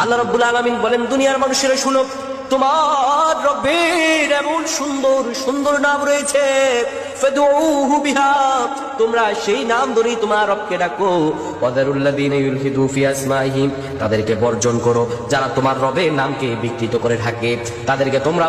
আল্লাহ রাব্বুল আলামিন বলেন, দুনিয়ার মানুষেরা শুনো, তোমার রব্বের এমন সুন্দর সুন্দর নাম রয়েছে, ফাদউহু বিহা, তোমরা সেই নাম ধরেই তোমার রবকে ডাকো। ওয়াদারুল্লাযীনা ইউলহিদু ফি আসমাইহিম, তাদেরকে বর্জন করো যারা তোমার রবের নামকে বিকৃত করে থাকে, তাদেরকে তোমরা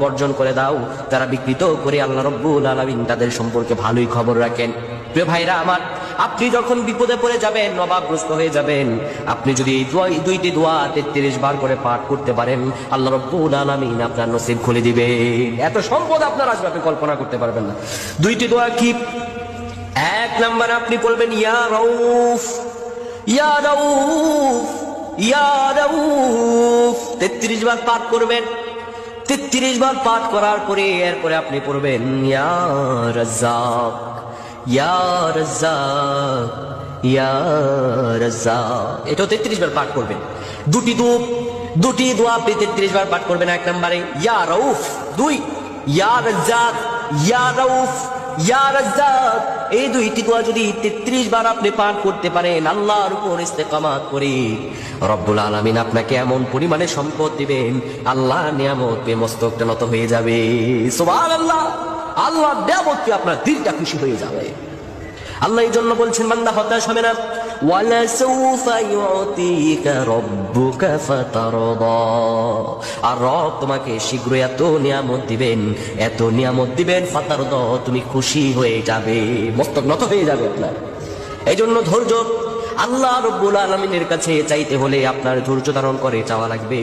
বর্জন করে দাও যারা বিকৃত করে। আল্লাহ রাব্বুল আলামিন তাদের সম্পর্কে ভালোই খবর রাখেন। প্রিয় ভাইরা আমার, আপনি যখন বিপদে পড়ে যাবেন, অভাবগ্রস্ত হয়ে যাবেন, আপনি যদি এই দুইটি দোয়া 33 বার করে পাঠ করতে পারেন, আল্লাহ রাব্বুল আলামিন আপনার নসিব খুলে দিবেন। এত সম্পদ আপনার আসবে আপনি কল্পনা করতে পারবেন না। দুইটি দোয়া কি? এক নাম্বার আপনি বলবেন, ইয়া রাউফ, ইয়া রাউফ, ইয়া রাউফ, 33 বার পাঠ করবেন। 33 বার পাঠ করার পরে এরপরে আপনি পড়বেন, ইয়া রাজ্জাক, ইয়া রাজ্জাক, ইয়া রাজ্জাক। এটাও 33 বার পাঠ করবেন। দুটি দোয়া আপনি 33 বার পাঠ করবেন। এক নম্বরে ইয়া রাউফ, 2 ইয়া রাজ্জাক, ইয়া রাউফ, ইয়া রাজ্জাক। এই দুইটি দোয়া যদি 33 বার আপনি পাঠ করতে পারেন, আল্লাহর উপর ইস্তেকামাত করে, রব্বুল আলামিন আপনাকে এমন পরিমাণে সম্পদ দিবেন, আল্লাহ নিয়ামত পেয়ে মস্তকটা নত হয়ে যাবে। সুবহানাল্লাহ, আল্লাহ নিয়ামতে আপনার দিলটা খুশি হয়ে যাবে। আল্লাহ এই জন্য বলছেন, বান্দা হতাশ হবে না। ওয়ালা সাউফা ইউতিকা রাব্বুকা ফাতারদা, আর রব তোমাকে শীঘ্র এত নিয়ামত দিবেন, এত নিয়ামত দিবেন, ফাতারদা, তুমি খুশি হয়ে যাবে, মস্তক নত হয়ে যাবে আপনার। এই জন্য ধৈর্য, আল্লাহ রাব্বুল আলামিনের কাছে চাইতে হলে আপনার ধৈর্য ধারণ করে চাওয়া লাগবে।